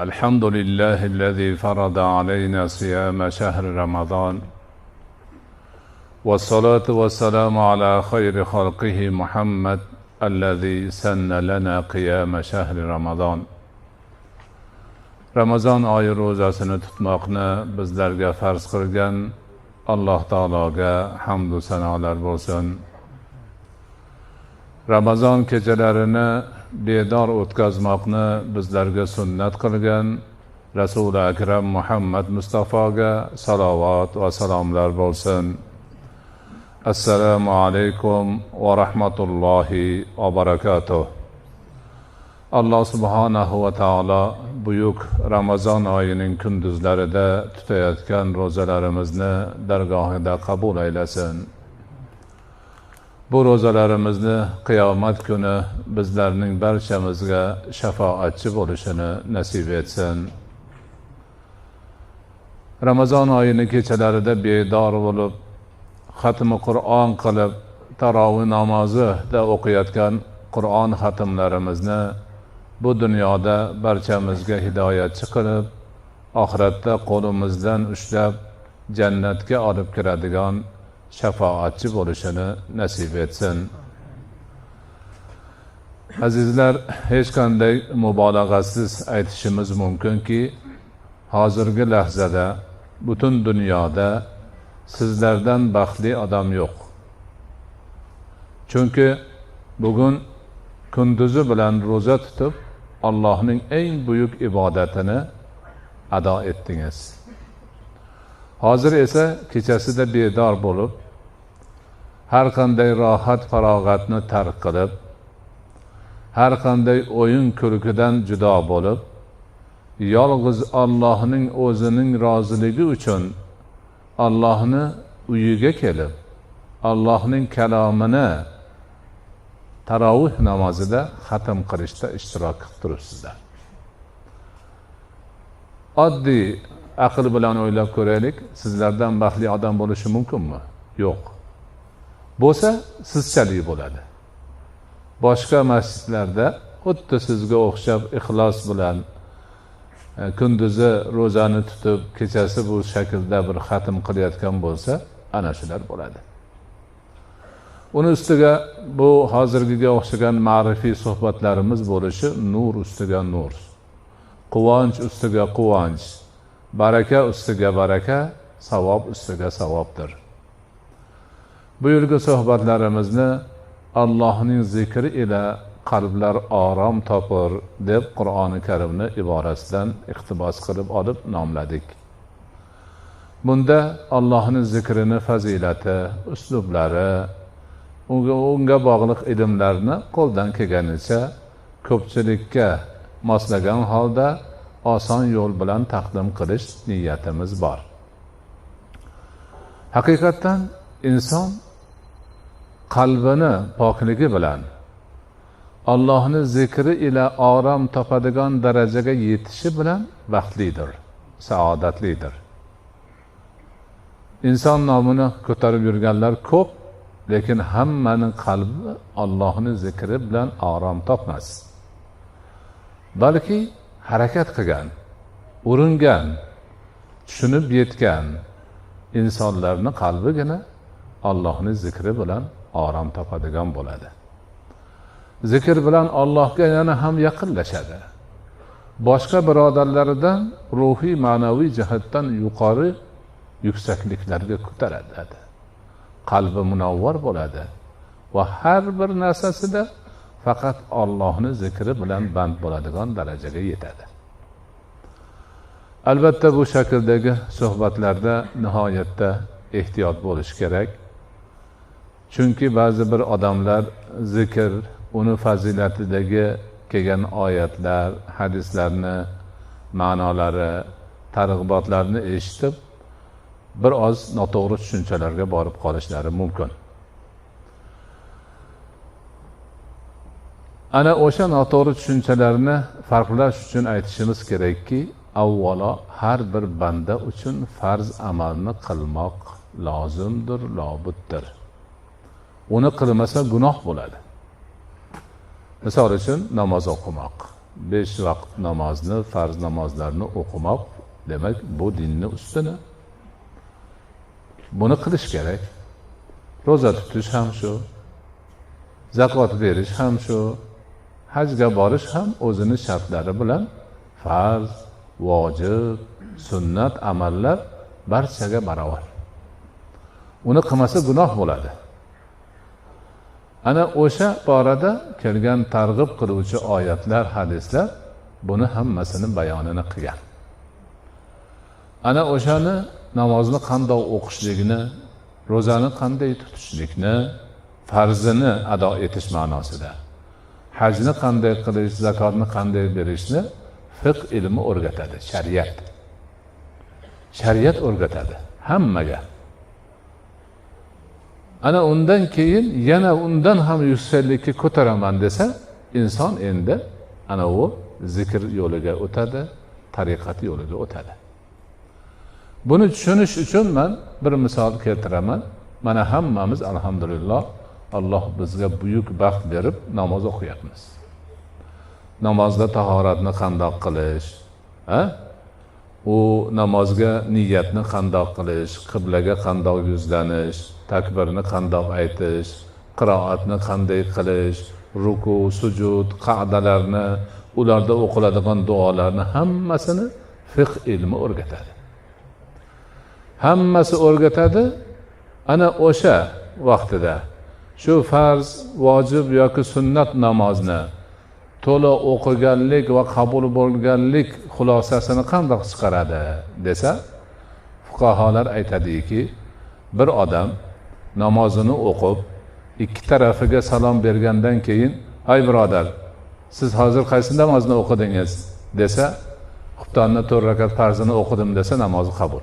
الحمد لله الذي فرض علينا صيام شهر رمضان والصلاة والسلام على خير خلقه محمد الذي سن لنا قيام شهر رمضان. Ramazon oyi ro'zasini tutmoqni bizlarga farz qilgan Alloh taologa hamd va sanolar bo'lsin. Ramazon kechalarini bedor o'tkazmoqni bizlarga sunnat qilgan Rasuli akram Muhammad Mustafoga salovat va salomlar bo'lsin. Assalomu alaykum va rahmatullohi va barakatuh. Alloh subhanahu va taolo buyuk Ramazon oyining kunduzlarida tutayotgan ro'zalarimizni dargohida qabul aylasin. Bu ro'zalarimizni qiyomat kuni bizlarning barchamizga shafoatchi bo'lishini nasib etsin. Ramazon oyini kechalarida bedor bo'lib, xatmi Qur'on qilib, tarovih namozida o'qiyotgan Qur'on xatmlarimizni bu dunyoda barchamizga hidoyatchi qilib, oxiratda qo'limizdan ushlab jannatga olib kiradigan shafoatchi bo'lishini nasib etsin. Azizlar, hech qanday mubolag'asiz aytishimiz mumkinki, hozirgi lahzada butun dunyoda sizlardan baxtli odam yo'q. Chunki bugun kunduzi bilan ro'za tutib, Allohning eng buyuk ibodatini ado etdingiz. Hozir esa kechasida bedor bo'lib, har qanday rohat farog'atni tark qilib, har qanday o'yin kulkidan judo bo'lib, yolg'iz Allohning o'zining roziligi uchun Allohni uyiga kelib, Allohning kalomini tarovih namozida xatm qilishda ishtirok qilib turibsizlar. Oddiy aql bilan o'ylab ko'raylik, sizlardan baxtli odam bo'lishi mumkinmi? Yo'q. Bo'lsa, sizchalik bo'ladi. Boshqa masjidlarda xuddi sizga o'xshab ixlos bilan kunduzi ro'zani tutib, kechasi bu shaklda bir xatm qilayotgan bo'lsa, ana shular bo'ladi. Uni ustiga bu hozirgiga o'xshagan ma'rifiy suhbatlarimiz bo'lishi nur ustiga nur, quvonch ustiga quvonch, baraka ustiga baraka, savob ustiga savobdir. Bu yilgi suhbatlarimizni Allohning zikri ila qalblar orom topur deb Qur'oni Karimni iborasidan iqtibos qilib olib nomladik. Bunda Allohning zikrini fazilati, uslublari, unga bog'liq ilmlarni qo'ldan kelganicha ko'pchilikka moslagan holda oson yo'l bilan taqdim qilish niyatimiz bor. Haqiqatan inson qalbini pokligi bilan Allohning zikri ila orom topadigan darajaga yetishi bilan baxtlidir, saodatlidir. Inson nomini ko'tarib yurganlar ko'p, lekin hammaning qalbi Allohning zikri bilan orom topmas. Balki harakat qilgan, uringan, tushunib yetgan insonlarning qalbigina Allohning zikri bilan orom topadigan bo'ladi. Zikr bilan Allohga yana ham yaqinlashadi. Boshqa birodarlaridan ruhiy, ma'naviy jihatdan yuqori yuksakliklarga ko'tariladi. Qalbi munavvar bo'ladi va har bir narsasida faqat Allohning zikri bilan band bo'ladigan darajaga yetadi. Albatta bu shakldagi suhbatlarda nihoyatda ehtiyot bo'lish kerak. Chunki ba'zi bir odamlar zikr, uni fazilatidagi kelgan oyatlar, hadislarni, ma'nolari, targ'ibotlarni eshitib bir oz noto'g'ri tushunchalarga borib qolishlari mumkin. Ana o'sha noto'g'ri tushunchalarni farqlash uchun aytishimiz kerakki, avvalo har bir banda uchun farz amalni qilmoq lozimdir, lobuddir. Uni qilmasa gunoh bo'ladi. Misol uchun namoz o'qimoq. 5 vaqt namozni, farz namozlarni o'qimoq demak bu dinni ustuni. Buni qilish kerak. Roza tutish ham shu, zakot berish ham shu, hajga borish ham o'zini shartlari bilan farz, vojib, sunnat amallar barchaga barobar. Uni qilmasa gunoh bo'ladi. Ana o'sha borada kelgan targ'ib qiluvchi oyatlar, hadislar buni hammasini bayonini qilgan. Ana o'shani namozni qanday o'qishlikni, ro'zani qanday tutishlikni, farzini ado etish ma'nosida, hajni qanday qilish, zakotni qanday berishni fiqh ilmi o'rgatadi, shariat. Shariat o'rgatadi hammaga. Ana undan keyin yana undan ham yuksaklikka ko'taraman desa, inson endi ana u zikr yo'liga o'tadi, tariqat yo'liga o'tadi. Buni tushunish uchun men bir misol keltiraman. Mana hammamiz alhamdulillah Alloh bizga buyuk baxt berib namoz o'qiyapmiz. Namozda tahoratni qanday qilish, u namozga niyatni qanday qilish, qiblaga qanday yuzlanish, takbirni qanday aytish, qiroatni qanday qilish, ruku, sujud, qa'dalarni, ularda o'qiladigan duolarni hammasini fiqh ilmi o'rgatadi. Hammasi o'rgatadi. Ana o'sha vaqtida shu farz, vojib yoki sunnat namozni to'la o'qiganlik va qabul bo'lganlik xulosasini qanday chiqaradi desa, fuqaholar aytadiki, bir odam namozini o'qib, ikki tarafiga salom bergandan keyin, "Ay birodar, siz hozir qaysi namozni o'qidingiz?" desa, "Xuftonning 4 rakat farzini o'qidim" desa, namozi qabul.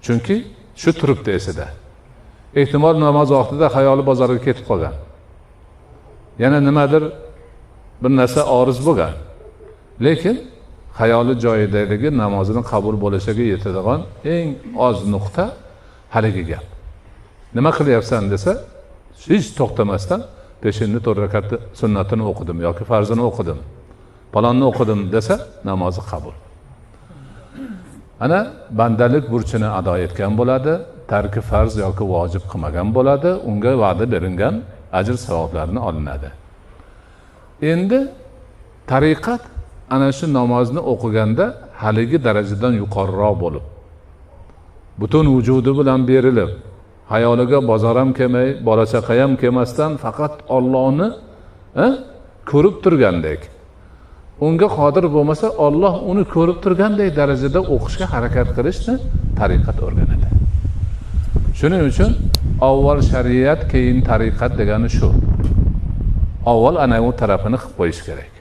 Chunki shu turibdi esida. Ehtimol namoz vaqtida xayoli bozorga ketib qolgan. Yana nimadir bir narsa oriz bo'lgan. Lekin xayoli joyidagi namozining qabul bo'lishiga yetadigan eng oz nuqta haligi gap. Nima qilyapsan desa, hech to'xtamasdan peshinni 4 rakat sunnatini o'qidim yoki farzini o'qidim, palonni o'qidim desa, namozi qabul. Ana bandalik burchini ado etgan bo'ladi, tarki farz yoki vojib qilmagan bo'ladi, unga va'da berilgan ajr savoblarni olinadi. Endi tariqat ana shu namozni o'qiganda haligi darajadan yuqoriroq bo'lib, butun vujudi bilan berilib, hayoliga bozor ham kelmay, bola chaqa ham kelmasdan faqat Allohni ko'rib turgandek, unga qodir bo'lmasa Alloh uni ko'rib turgandek darajada o'qishga harakat qilishni tariqat o'rganadi. Shuning uchun avval shariat, keyin tariqat degani shu. Avval ana u tarafini qilib qo'yish kerak.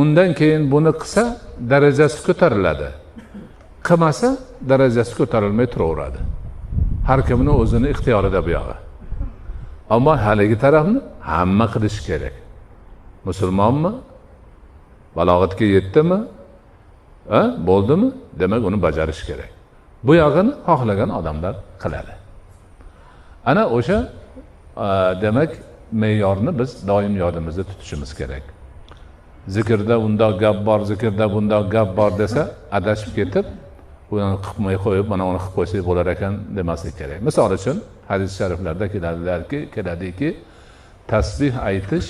Undan keyin buni qilsa darajasi ko'tariladi. Qilmasa darajasi ko'tarilmay turaveradi. Har kimning o'zini ixtiyorida bu yog'i. Ammo haligi tarafni hamma qilish kerak. Musulmonmi? Balog'atga yetdimi? Bo'ldimi? Demak uni bajarish kerak. Bu yog'ini xohlagan odamlar qiladi. Ana o'sha demak me'yorni biz doim yodimizda tutishimiz kerak. Zikrda undoq gap bor, zikrda bundoq gap bor desa, adashib ketib, uni qilmay qo'yib, mana uni qilib qo'ysak bo'lar ekan demaslik kerak. Misol uchun, hadis shariflarda keladiki, tasbih aytish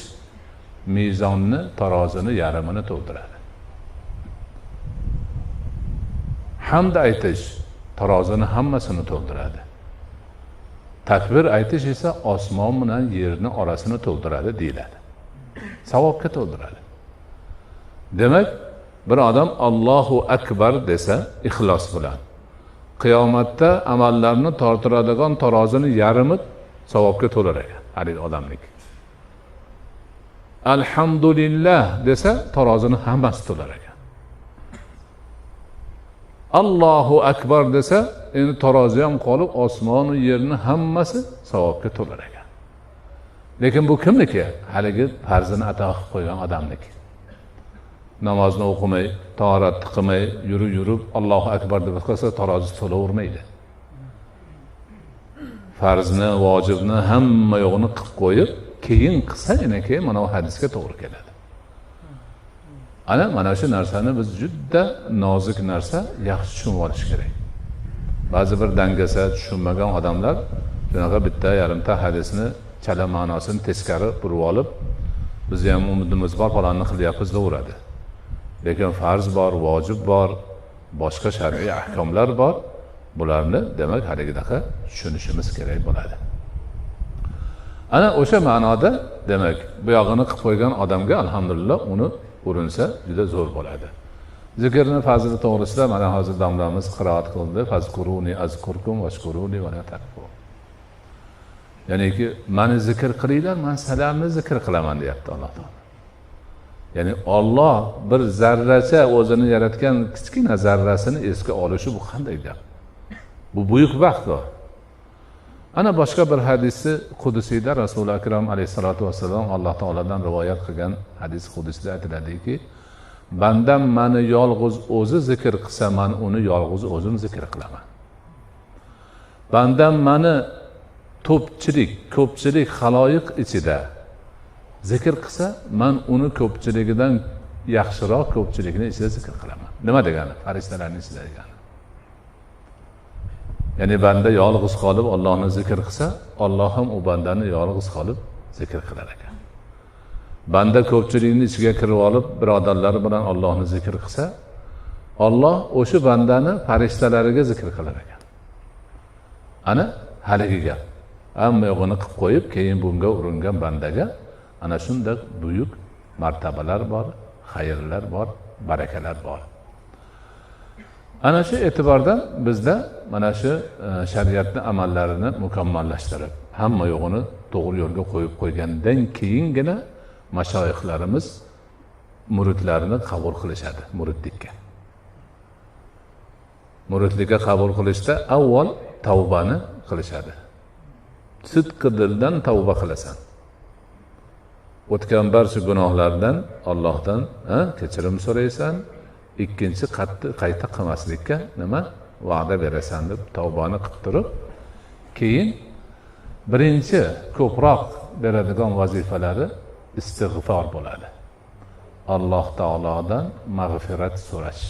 mizonni, tarozini yarmini to'ldiradi. Hamd aytish tarozini hammasini to'ldiradi. Takbir aytish esa osmon bilan yerni orasini to'ldiradi deyiladi. Savobga to'ldiradi. Demak, bir odam Allohu akbar desa ixlos bilan, qiyomatda amallarni tortiradigan tarozini yarmi savobga to'lar ekan haligi odamlik. Alhamdulillah desa tarozini hammasi to'lar ekan. Allohu akbar desa, endi tarozi ham qolib, osmon va yerni hammasi savobga to'lar ekan. Lekin bu kimniki? Haligi farzini ato qilib qo'ygan odamniki. Namozni o'qimay, tahorat qilmay, yurib Allohu akbar deb qilsa tarozi to'lavermaydi. Farzni, vojibni hamma yo'g'ini qilib qo'yib, keyin qilsa yana keyin mana bu hadisga to'g'ri keladi. Mana shu narsani biz juda nozik narsa yaxshi tushunib olish kerak. Ba'zi bir dangasa tushunmagan odamlar shunaqa bitta yarimta hadisni chala ma'nosini teskari burib olib, biz ham umidimiz bor falonni qilyapmiz deyveradi. Lekin farz bor, vojib bor, boshqa shar'iy ahkomlar bor. Bularni demak haligidaqa tushunishimiz kerak bo'ladi. Ana o'sha ma'noda demak bu yog'ini qilib qo'ygan odamga alhamdulillah uni urinsa juda zo'r bo'ladi. Zikrni fazili to'g'risida mana hozir domlamiz qiroat qildi. Fazkuruni azkurkum vashkuruni va la takfurun. Ya'niki meni zikr qilinglar, men sizlarni zikr qilaman deyapti Alloh taolo. Ya'ni Alloh bir zarracha o'zini yaratgan kichkina zarrasini esga olishi bu qanday gap? Bu buyuk baxt bu. Ana boshqa bir hadisi qudusiyda Rasululloh akram alayhisolatu vassalom Alloh taoladan rivoyat qilgan hadis qudusida aytiladiki, bandam meni yolg'iz o'zi zikr qilsa, men uni yolg'iz o'zim zikr qilaman. Bandam meni ko'pchilik xaloyiq ichida zikr qilsa, men uni ko'pchiligidan yaxshiroq ko'pchilikni ichida zikr qilaman. Nima degani? Farishtalarning ichida degani. Ya'ni banda yolg'iz qolib Allohni zikr qilsa, Alloh ham u bandani yolg'iz qolib zikr qilar ekan. Banda ko'pchilikning ichiga kirib olib, birodarlar bilan Allohni zikr qilsa, Alloh o'sha bandani farishtalariga zikr qilar ekan. Ana haligi gap. Hamma yo'g'ini qilib qo'yib, keyin bunga uringan bandaga ana shunday buyuk martabalar bor, xayrlar bor, barakalar bor. Ana shu e'tibordan bizda mana shu shariatning amallarini mukammallashtirib, hamma yo'g'ini to'g'ri yo'lga qo'yib qo'ygandan keyingina mashoyixlarimiz muridlarini qabul qilishadi, muridlikka. Muridlikka qabul qilishda avval tavbani qilishadi. Sidqi dildan tavba qilasan. O'tgan barcha gunohlardan Allohdan kechirim so'raysan. Ikkinchi qayta qilmaslikka nima va'da berasan deb tavbani qilib turib, keyin birinchi ko'proq beradigan vazifalari istig'for bo'ladi. Alloh taolodan mag'firat so'rash.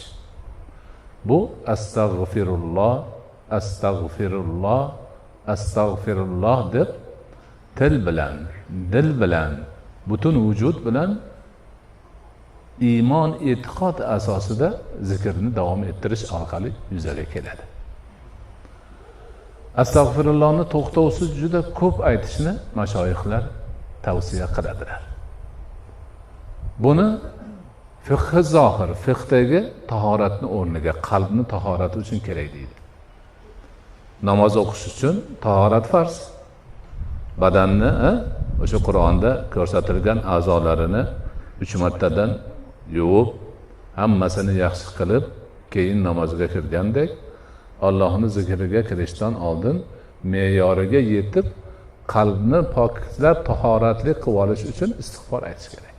Bu astag'firulloh deb til bilan, dil bilan, butun vujud bilan iymon, e'tiqod asosida zikrni davom ettirish orqali yuzaga keladi. Astag'firullohni to'xtovsiz juda ko'p aytishni mashoyixlar tavsiya qiladilar. Buni fiqh zohir, fiqhdagi tahoratni o'rniga qalbni tahorati uchun kerak deydi. Namoz o'qish uchun tahorat farz. Badanni o'sha Qur'onda ko'rsatilgan a'zolarini 3 martadan yuvib, hammasini yaxshi qilib, keyin namozga kirgandek, Allohning zikriga kirishdan oldin me'yoriga yetib, qalbni poklab, tahoratli qilib olish uchun istig'for aytish kerak.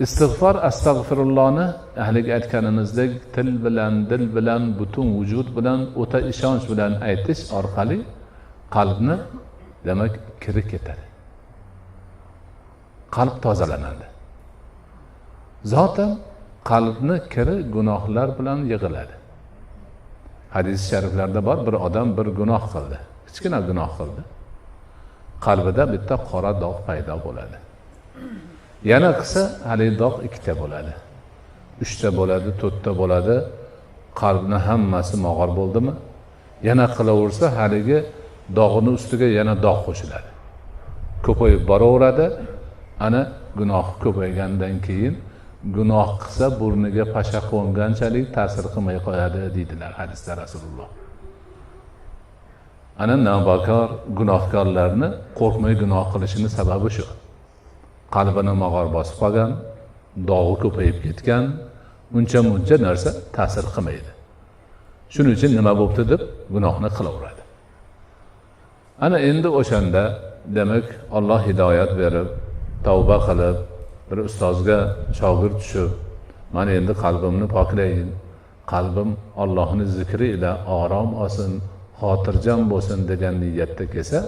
Istig'for, astag'firullohni ahliga aytganimizdek til bilan, dil bilan, butun vujud bilan, o'ta ishonch bilan aytish orqali qalbni demak kiri ketadi. Qalb tozalanadi. Zotan qalbni kiri gunohlar bilan yig'iladi. Hadis shariflarda bor, bir odam bir gunoh qildi, kichkina gunoh qildi. Qalbida bitta qora dog' paydo bo'ladi. Yana qilsa, haligi dog' 2 ta bo'ladi. 3 ta bo'ladi, 4 ta bo'ladi. Qalbni hammasi mog'or bo'ldimi? Yana qilaversa, haligi dog'ning ustiga yana dog' qo'shiladi. Ko'payib boraveradi. Ana gunoh ko'paygandan keyin gunoh qilsa burniga pasha qo'nganchalik ta'sir qilmay qo'yadi deydilar hadisda Rasululloh. Ana nabakor gunohkorlarni qo'rqmay gunoh qilishining sababi shu. Qalbini mog'or bosib qolgan, dog'i ko'payib ketgan, uncha-muncha narsa ta'sir qilmaydi. Shuning uchun nima bo'pti deb gunohni qilaveradi. Ana endi o'shanda demak Alloh hidoyat berib, tavba qilib, bir ustozga shogird tushib, men endi qalbimni poklayin, qalbim Allohning zikri ila orom olsin, xotirjam bo'lsin degan niyatda kelsa,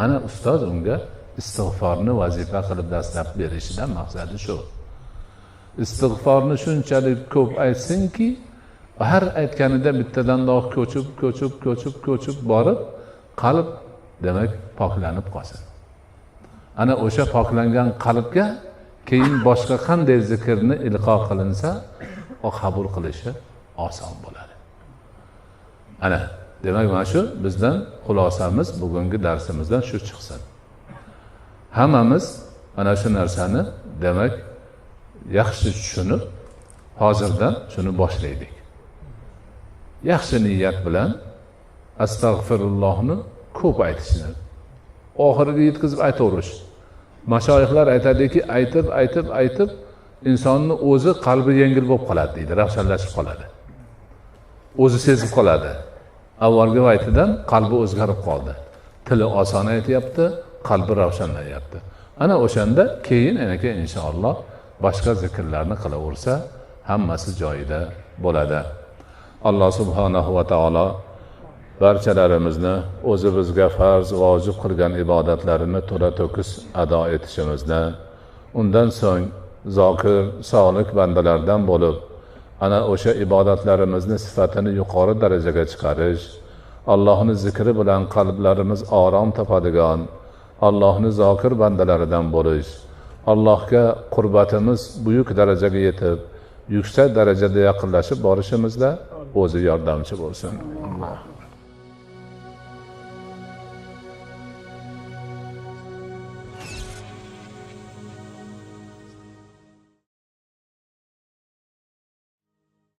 ana ustoz unga istig'forni vazifa qilib dastlab berishidan maqsadi shu. Istig'forni shunchalik ko'p aytsinki, har aytganida bittadan loq ko'chib borib, qalb demak poklanib qolsin. Ana o'sha poklangan qalbga keyin boshqa qanday zikrni ilqo qilinsa, o qabul qilishi oson bo'ladi. Ana, demak mana shu bizdan xulosamiz bugungi darsimizdan shu chiqsin. Hammamiz ana shu narsani demak yaxshi tushunib, hozirdan shuni boshlaydik. Yaxshi niyat bilan astag'firullohni ko'p aytishni, oxiriga yetkazib aytaverish. Mashoyixlar aytadiki, aytib insonni o'zi qalbi yengil bo'lib qoladi deydi, ravshanlashib qoladi. O'zi sezib qoladi. Avvalgi vaqtidan qalbi o'zgarib qoldi. Tili oson aytyapti, qalbi ravshanlanyapti. Ana o'shanda keyin inshaalloh boshqa zikrlarni qilaversa, hammasi joyida bo'ladi. Alloh subhanahu va taolo barchalarimizni o'zi bizga farz, vojib qilgan ibodatlarini to'la to'kis ado etishimizni, undan so'ng zokir, solih bandalardan bo'lib, ana o'sha ibodatlarimizni sifatini yuqori darajaga chiqarish, Allohning zikri bilan qalblarimiz orom topadigan, Allohning zokir bandalaridan bo'lish, Allohga qurbatimiz buyuk darajaga yetib, yuksak darajada yaqinlashib borishimizda o'zi yordamchi bo'lsin.